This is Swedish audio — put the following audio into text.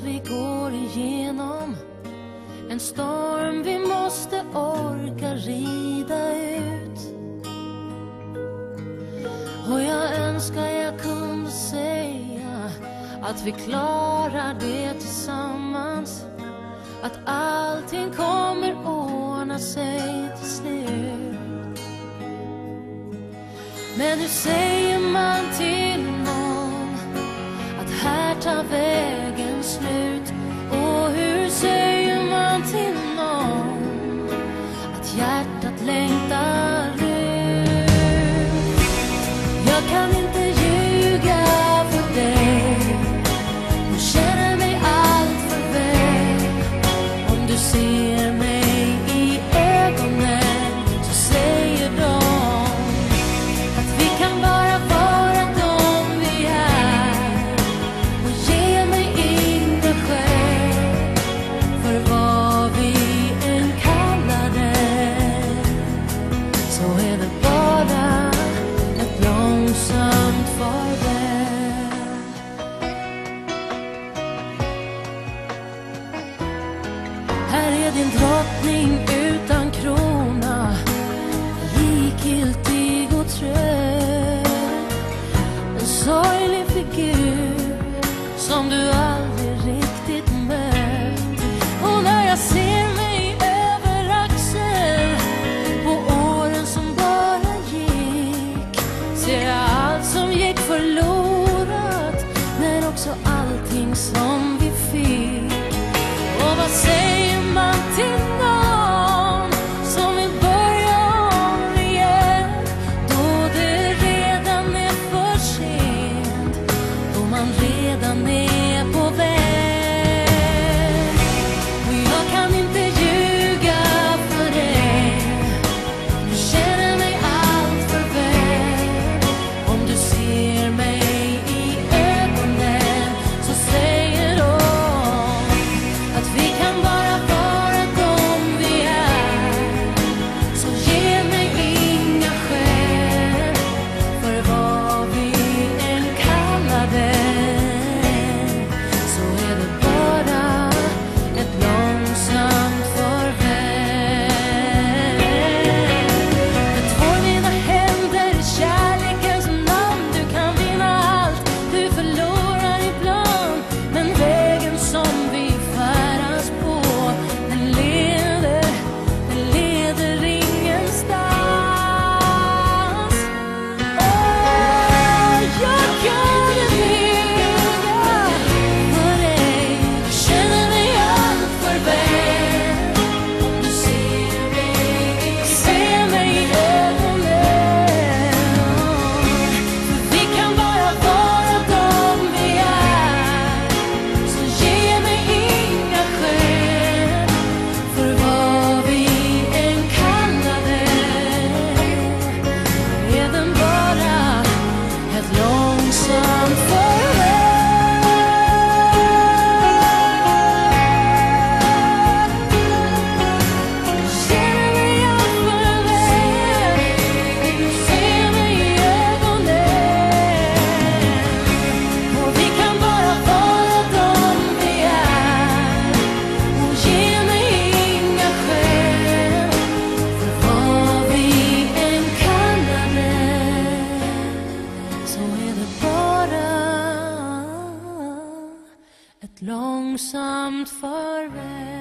hoppas vi går igenom en storm vi måste orka rida ut. Och jag önskar jag kunde säga att vi klarar det tillsammans, att allting kommer ordna sig till slut. Men hur säger man till någon att här tar vägen slut? Och hur säger man till någon att hjärtat längtar ut? Jag kan inte ljuga för dig, du känner mig allt för väl. Om du ser mig i ögonen så säger de att vi kan bara vara de vi är, och ge mig inga skäl för vad vi än kallar det. Så är det bara ett långsamt farväl. Här är din drottning utan krona, likgiltig och trött. En sorglig figur som du aldrig riktigt mött. Och när jag ser mig över axeln på åren som bara gick, ser jag allt som gick förlorat, men också allting som vi fick. Och vad säger man till någon som vill börja om igen, då det redan är för sent, då man redan är på väg? Och jag kan inte ljuga för dig, du känner mig allt för väl. Om du ser mig i ögonen så säger de att vi kan bara vara de vi är. Så ge mig inga skäl för vad vi än kallar det. Så är det bara ett långsamt farväl. Jag tvår mina händer i kärlekens namn. Du kan vinna allt, du förlorar ibland. Men vägen som vi färdas på, den leder ingenstans. Jag kan inte ljuga för dig, du känner mig allt för väl. Om du ser mig i ögonen, för vi kan bara vara de vi är. Så ge mig inga skäl för vad vi än kallar det. Är den bara ett långsamt farväl? Du känner mig allt för väl, du ser mig i ögonen, och vi kan bara vara de vi är. Och ge mig inga skäl för vad vi än kallar det. Så är det bara ett långsamt farväl.